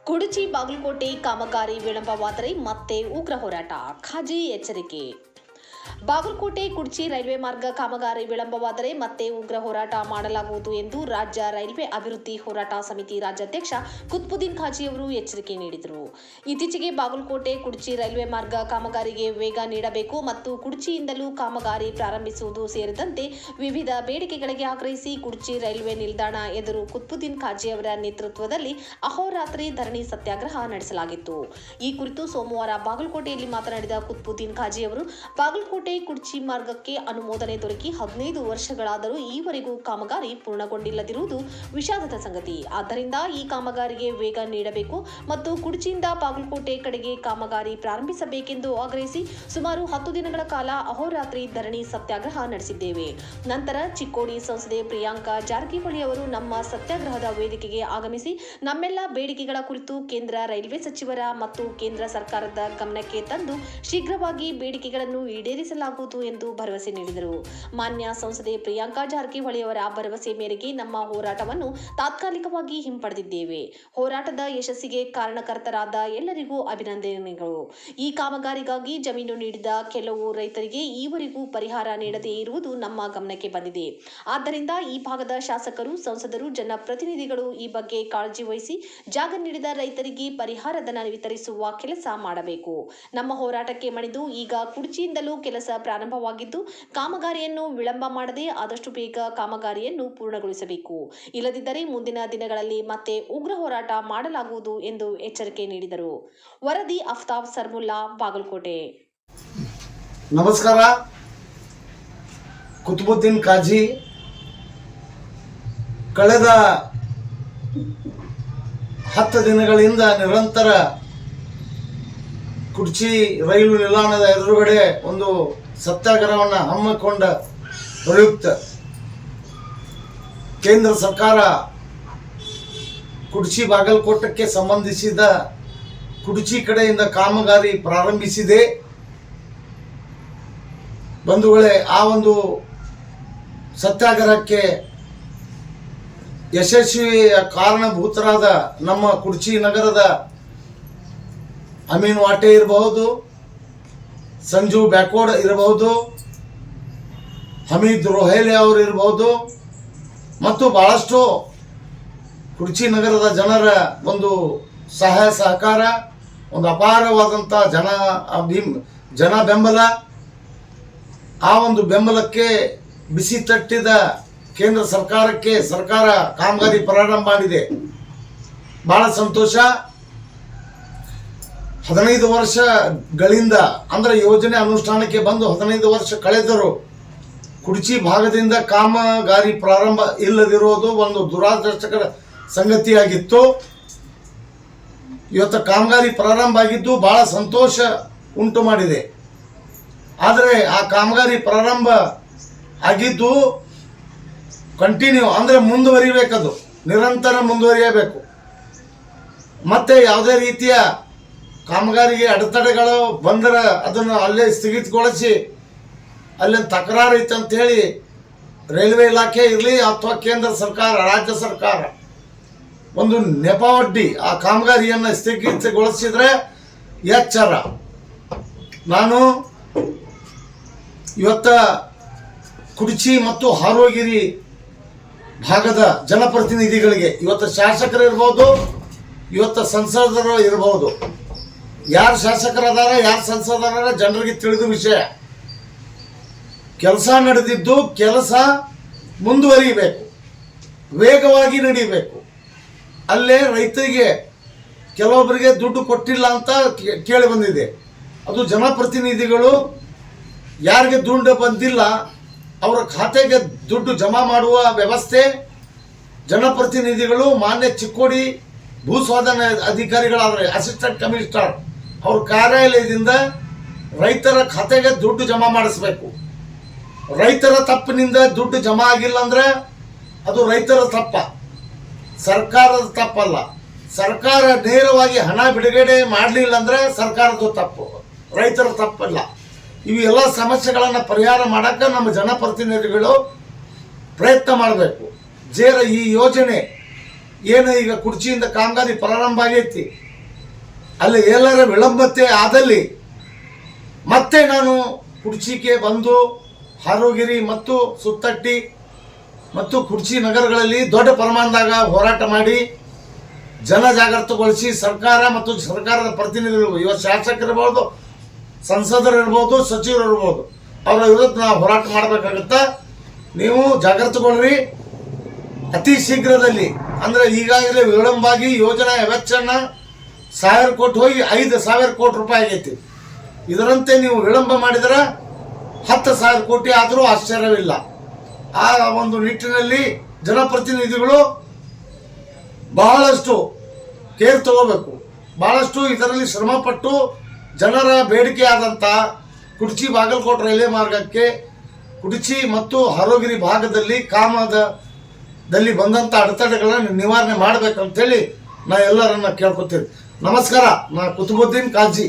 ಕುಡಚಿ ಬಾಗಲಕೋಟೆ ಕಾಮಗಾರಿ ವಿಳಂಬವಾದರೆ ಮತ್ತೆ ಉಗ್ರ ಹೋರಾಟ, ಖಾಜಿ ಎಚ್ಚರಿಕೆ. ಬಾಗಲಕೋಟೆ ಕುಡಚಿ ರೈಲ್ವೆ ಮಾರ್ಗ ಕಾಮಗಾರಿ ವಿಳಂಬವಾದರೆ ಮತ್ತೆ ಉಗ್ರ ಹೋರಾಟ ಮಾಡಲಾಗುವುದು ಎಂದು ರಾಜ್ಯ ರೈಲ್ವೆ ಅಭಿವೃದ್ಧಿ ಹೋರಾಟ ಸಮಿತಿ ರಾಜ್ಯಾಧ್ಯಕ್ಷ ಕುತ್ಬುದ್ದೀನ್ ಖಾಜಿ ಅವರು ಎಚ್ಚರಿಕೆ ನೀಡಿದರು. ಇತ್ತೀಚೆಗೆ ಬಾಗಲಕೋಟೆ ಕುಡಚಿ ರೈಲ್ವೆ ಮಾರ್ಗ ಕಾಮಗಾರಿಗೆ ವೇಗ ನೀಡಬೇಕು ಮತ್ತು ಕುಡಚಿಯಿಂದಲೂ ಕಾಮಗಾರಿ ಪ್ರಾರಂಭಿಸುವುದು ಸೇರಿದಂತೆ ವಿವಿಧ ಬೇಡಿಕೆಗಳಿಗೆ ಆಗ್ರಹಿಸಿ ಕುಡಚಿ ರೈಲ್ವೆ ನಿಲ್ದಾಣ ಎದುರು ಕುತ್ಬುದ್ದೀನ್ ಖಾಜಿ ಅವರ ನೇತೃತ್ವದಲ್ಲಿ ಅಹೋರಾತ್ರಿ ಧರಣಿ ಸತ್ಯಾಗ್ರಹ ನಡೆಸಲಾಗಿತ್ತು. ಈ ಕುರಿತು ಸೋಮವಾರ ಬಾಗಲಕೋಟೆಯಲ್ಲಿ ಮಾತನಾಡಿದ ಕುತ್ಬುದ್ದೀನ್ ಖಾಜಿ ಅವರು, ಬಾಗಲಕೋಟೆ ಕುಡಚಿ ಮಾರ್ಗಕ್ಕೆ ಅನುಮೋದನೆ ದೊರಕಿ 15 ವರ್ಷಗಳಾದರೂ ಈವರೆಗೂ ಕಾಮಗಾರಿ ಪೂರ್ಣಗೊಂಡಿಲ್ಲದಿರುವುದು ವಿಷಾದದ ಸಂಗತಿ. ಆದ್ದರಿಂದ ಈ ಕಾಮಗಾರಿಗೆ ವೇಗ ನೀಡಬೇಕು ಮತ್ತು ಕುಡಚಿಯಿಂದ ಬಾಗಲಕೋಟೆ ಕಡೆಗೆ ಕಾಮಗಾರಿ ಪ್ರಾರಂಭಿಸಬೇಕೆಂದು ಆಗ್ರಹಿಸಿ ಸುಮಾರು 10 ದಿನಗಳ ಕಾಲ ಅಹೋರಾತ್ರಿ ಧರಣಿ ಸತ್ಯಾಗ್ರಹ ನಡೆಸಿದ್ದೇವೆ. ನಂತರ ಚಿಕ್ಕೋಡಿ ಸಂಸದೆ ಪ್ರಿಯಾಂಕಾ ಜಾರಕಿಹೊಳಿ ಅವರು ನಮ್ಮ ಸತ್ಯಾಗ್ರಹದ ವೇದಿಕೆಗೆ ಆಗಮಿಸಿ ನಮ್ಮೆಲ್ಲ ಬೇಡಿಕೆಗಳ ಕುರಿತು ಕೇಂದ್ರ ರೈಲ್ವೆ ಸಚಿವರ ಮತ್ತು ಕೇಂದ್ರ ಸರ್ಕಾರದ ಗಮನಕ್ಕೆ ತಂದು ಶೀಘ್ರವಾಗಿ ಬೇಡಿಕೆಗಳನ್ನು ಈಡೇರಿಸಲಾಗುವುದು ಎಂದು ಭರವಸೆ ನೀಡಿದರು. ಮಾನ್ಯ ಸಂಸದೆ ಪ್ರಿಯಾಂಕಾ ಜಾರಕಿಹೊಳಿ ಅವರ ಭರವಸೆ ಮೇರೆಗೆ ನಮ್ಮ ಹೋರಾಟವನ್ನು ತಾತ್ಕಾಲಿಕವಾಗಿ ಹಿಂಪಡೆದಿದ್ದೇವೆ. ಹೋರಾಟದ ಯಶಸ್ಸಿಗೆ ಕಾರಣಕರ್ತರಾದ ಎಲ್ಲರಿಗೂ ಅಭಿನಂದನೆಗಳು. ಈ ಕಾಮಗಾರಿಗಾಗಿ ಜಮೀನು ನೀಡಿದ ಕೆಲವು ರೈತರಿಗೆ ಈವರೆಗೂ ಪರಿಹಾರ ನೀಡದೇ ಇರುವುದು ನಮ್ಮ ಗಮನಕ್ಕೆ ಬಂದಿದೆ. ಆದ್ದರಿಂದ ಈ ಭಾಗದ ಶಾಸಕರು, ಸಂಸದರು, ಜನಪ್ರತಿನಿಧಿಗಳು ಈ ಬಗ್ಗೆ ಕಾಳಜಿ ವಹಿಸಿ ಜಾಗ ನೀಡಿದ ರೈತರಿಗೆ ಪರಿಹಾರ ಧನ ವಿತರಿಸುವ ಕೆಲಸ ಮಾಡಬೇಕು. ನಮ್ಮ ಹೋರಾಟಕ್ಕೆ ಮಣಿದು ಈಗ ಕುಡಚಿಯಿಂದಲೂ ಕೆಲಸ ಪ್ರಾರಂಭವಾಗಿದ್ದು ಕಾಮಗಾರಿಯನ್ನು ವಿಳಂಬ ಮಾಡದೆ ಆದಷ್ಟು ಬೇಗ ಕಾಮಗಾರಿಯನ್ನು ಪೂರ್ಣಗೊಳಿಸಬೇಕು. ಇಲ್ಲದಿದ್ದರೆ ಮುಂದಿನ ದಿನಗಳಲ್ಲಿ ಮತ್ತೆ ಉಗ್ರ ಹೋರಾಟ ಮಾಡಲಾಗುವುದು ಎಂದು ಎಚ್ಚರಿಕೆ ನೀಡಿದರು. ವರದಿ ಅಫ್ತಾಬ್ ಸರ್ಮುಲ್ಲಾ, ಬಾಗಲಕೋಟೆ. ನಮಸ್ಕಾರ. ಕುತುಬುದ್ದೀನ್ ಖಾಜಿ ಕಳೆದ 10 ದಿನಗಳಿಂದ ನಿರಂತರ ಕುಡಚಿ ರೈಲು ನಿಲ್ದಾಣದ ಎದುರುಗಡೆ ಒಂದು ಸತ್ಯಾಗ್ರಹವನ್ನು ಹಮ್ಮಿಕೊಂಡ ಪ್ರಯುಕ್ತ ಕೇಂದ್ರ ಸರ್ಕಾರ ಕುಡಚಿ ಬಾಗಲಕೋಟಕ್ಕೆ ಸಂಬಂಧಿಸಿದ ಕುಡಚಿ ಕಡೆಯಿಂದ ಕಾಮಗಾರಿ ಪ್ರಾರಂಭಿಸಿದೆ. ಬಂಧುಗಳೇ, ಆ ಒಂದು ಸತ್ಯಾಗ್ರಹಕ್ಕೆ ಯಶಸ್ವಿಯ ಕಾರಣಭೂತರಾದ ನಮ್ಮ ಕುಡಚಿ ನಗರದ ಅಮೀನ್ ವಾಟೆ ಇರಬಹುದು, ಸಂಜು ಬ್ಯಾಕೋಡ್ ಇರಬಹುದು, ಹಮೀದ್ ರೋಹೇಲೆ ಅವರು ಇರಬಹುದು ಮತ್ತು ಬಹಳಷ್ಟು ಕುಡಚಿ ನಗರದ ಜನರ ಒಂದು ಸಹಾಯ ಸಹಕಾರ, ಒಂದು ಅಪಾರವಾದಂಥ ಜನ ಬೆಂಬಲ, ಆ ಒಂದು ಬೆಂಬಲಕ್ಕೆ ಬಿಸಿ ತಟ್ಟಿದ ಕೇಂದ್ರ ಸರ್ಕಾರಕ್ಕೆ ಸರ್ಕಾರ ಕಾಮಗಾರಿ ಪ್ರಾರಂಭ ಮಾಡಿದೆ. ಬಹಳ ಸಂತೋಷ. 15 ವರ್ಷಗಳಿಂದ ಅಂದರೆ ಯೋಜನೆ ಅನುಷ್ಠಾನಕ್ಕೆ ಬಂದು 15 ವರ್ಷ ಕಳೆದರೂ ಕುಡಚಿ ಭಾಗದಿಂದ ಕಾಮಗಾರಿ ಪ್ರಾರಂಭ ಇಲ್ಲದಿರೋದು ಒಂದು ದುರಾದೃಷ್ಟಕರ ಸಂಗತಿಯಾಗಿತ್ತು. ಇವತ್ತು ಕಾಮಗಾರಿ ಪ್ರಾರಂಭ ಆಗಿದ್ದು ಬಹಳ ಸಂತೋಷ ಉಂಟು ಮಾಡಿದೆ. ಆದರೆ ಆ ಕಾಮಗಾರಿ ಪ್ರಾರಂಭ ಆಗಿದ್ದು ಕಂಟಿನ್ಯೂ ಅಂದರೆ ಮುಂದುವರಿಬೇಕದು, ನಿರಂತರ ಮುಂದುವರಿಯಬೇಕು. ಮತ್ತೆ ಯಾವುದೇ ರೀತಿಯ ಕಾಮಗಾರಿಗೆ ಅಡೆತಡೆಗಳು ಬಂದರೆ ಅದನ್ನು ಅಲ್ಲೇ ಸ್ಥಗಿತಗೊಳಿಸಿ, ಅಲ್ಲಿನ ತಕರಾರು ಐತೆ ಅಂತ ಹೇಳಿ ರೈಲ್ವೆ ಇಲಾಖೆ ಇರಲಿ ಅಥವಾ ಕೇಂದ್ರ ಸರ್ಕಾರ, ರಾಜ್ಯ ಸರ್ಕಾರ ಒಂದು ನೆಪವೊಡ್ಡಿ ಆ ಕಾಮಗಾರಿಯನ್ನು ಸ್ಥಗಿತಗೊಳಿಸಿದರೆ ಎಚ್ಚರ. ನಾನು ಇವತ್ತ ಕುಡಚಿ ಮತ್ತು ಹಾರೋಗಿರಿ ಭಾಗದ ಜನಪ್ರತಿನಿಧಿಗಳಿಗೆ, ಇವತ್ತು ಶಾಸಕರು ಇರ್ಬೋದು, ಇವತ್ತು ಸಂಸದರು ಇರಬಹುದು, ಯಾರು ಶಾಸಕರದಾರ ಯಾರು ಸಂಸದರ ಜನರಿಗೆ ತಿಳಿದ ವಿಷಯ. ಕೆಲಸ ನಡೆದಿದ್ದು ಕೆಲಸ ಮುಂದುವರಿಬೇಕು, ವೇಗವಾಗಿ ನಡೀಬೇಕು. ಅಲ್ಲೇ ರೈತರಿಗೆ ಕೆಲವೊಬ್ಬರಿಗೆ ದುಡ್ಡು ಕೊಟ್ಟಿಲ್ಲ ಅಂತ ಕೇಳಿ ಬಂದಿದೆ. ಅದು ಜನಪ್ರತಿನಿಧಿಗಳು ಯಾರಿಗೆ ದುಡ್ಡು ಬಂದಿಲ್ಲ ಅವರ ಖಾತೆಗೆ ದುಡ್ಡು ಜಮಾ ಮಾಡುವ ವ್ಯವಸ್ಥೆ ಜನಪ್ರತಿನಿಧಿಗಳು ಮಾನ್ಯ ಚಿಕ್ಕೋಡಿ ಭೂಸ್ವಾಧೀನ ಅಧಿಕಾರಿಗಳಾದರೆ ಅಸಿಸ್ಟೆಂಟ್ ಕಮಿಷನರ್ ಅವ್ರ ಕಾರ್ಯಾಲಯದಿಂದ ರೈತರ ಖಾತೆಗೆ ದುಡ್ಡು ಜಮಾ ಮಾಡಿಸ್ಬೇಕು. ರೈತರ ತಪ್ಪಿನಿಂದ ದುಡ್ಡು ಜಮಾ ಆಗಿಲ್ಲ ಅಂದರೆ ಅದು ರೈತರ ತಪ್ಪ, ಸರ್ಕಾರದ ತಪ್ಪಲ್ಲ. ಸರ್ಕಾರ ನೇರವಾಗಿ ಹಣ ಬಿಡುಗಡೆ ಮಾಡಲಿಲ್ಲ ಅಂದರೆ ಸರ್ಕಾರದ ತಪ್ಪು, ರೈತರ ತಪ್ಪಲ್ಲ. ಇವೆಲ್ಲ ಸಮಸ್ಯೆಗಳನ್ನು ಪರಿಹಾರ ಮಾಡೋಕ್ಕೆ ನಮ್ಮ ಜನಪ್ರತಿನಿಧಿಗಳು ಪ್ರಯತ್ನ ಮಾಡಬೇಕು. ಈ ಯೋಜನೆ ಏನು ಈಗ ಕುರ್ಚಿಯಿಂದ ಕಾಮಗಾರಿ ಪ್ರಾರಂಭ ಆಗೈತಿ ಅಲ್ಲಿ ಎಲ್ಲರ ವಿಳಂಬತೆ ಆದಲ್ಲಿ ಮತ್ತೆ ನಾನು ಕುರ್ಚಿಗೆ ಬಂದು ಹಾರೋಗಿರಿ ಮತ್ತು ಸುತ್ತಟ್ಟಿ ಮತ್ತು ಕುರ್ಚಿ ನಗರಗಳಲ್ಲಿ ದೊಡ್ಡ ಪ್ರಮಾಣದಾಗ ಹೋರಾಟ ಮಾಡಿ ಜನ ಜಾಗೃತಗೊಳಿಸಿ ಸರ್ಕಾರ ಮತ್ತು ಸರ್ಕಾರದ ಪ್ರತಿನಿಧಿಗಳು ಇವತ್ತು ಶಾಸಕರಿರ್ಬೋದು, ಸಂಸದರು ಇರ್ಬೋದು, ಸಚಿವರು ಇರ್ಬೋದು, ಅವರ ವಿರುದ್ಧ ನಾವು ಹೋರಾಟ ಮಾಡಬೇಕಾಗುತ್ತಾ. ನೀವು ಜಾಗೃತಗೊಳ್ಳಿ. ಅತಿ ಶೀಘ್ರದಲ್ಲಿ ಅಂದರೆ ಈಗಾಗಲೇ ವಿಳಂಬಾಗಿ ಯೋಜನಾ ವೆಚ್ಚನ 1000 ಕೋಟಿ ಹೋಗಿ 5,000 ಕೋಟಿ ರೂಪಾಯಿ ಆಗೈತಿ. ಇದರಂತೆ ನೀವು ವಿಳಂಬ ಮಾಡಿದರೆ 10,000 ಕೋಟಿ ಆದರೂ ಆಶ್ಚರ್ಯವಿಲ್ಲ. ಆ ಒಂದು ನಿಟ್ಟಿನಲ್ಲಿ ಜನಪ್ರತಿನಿಧಿಗಳು ಬಹಳಷ್ಟು ಕೇರ್ ತಗೋಬೇಕು. ಬಹಳಷ್ಟು ಇದರಲ್ಲಿ ಶ್ರಮಪಟ್ಟು ಜನರ ಬೇಡಿಕೆ ಆದಂಥ ಕುರ್ಚಿ ಬಾಗಲಕೋಟೆ ರೈಲ್ವೆ ಮಾರ್ಗಕ್ಕೆ ಕುರ್ಚಿ ಮತ್ತು ಹಾರೋಗಿರಿ ಭಾಗದಲ್ಲಿ ಕಾಮದಲ್ಲಿ ಬಂದಂಥ ಅಡೆತಡೆಗಳನ್ನು ನಿವಾರಣೆ ಮಾಡಬೇಕಂತೇಳಿ ನಾ ಎಲ್ಲರನ್ನ ಕೇಳ್ಕೊತೀನಿ. ನಮಸ್ಕಾರ. ನಾ ಕುತುಬುದ್ದೀನ್ ಕಾಜಿ.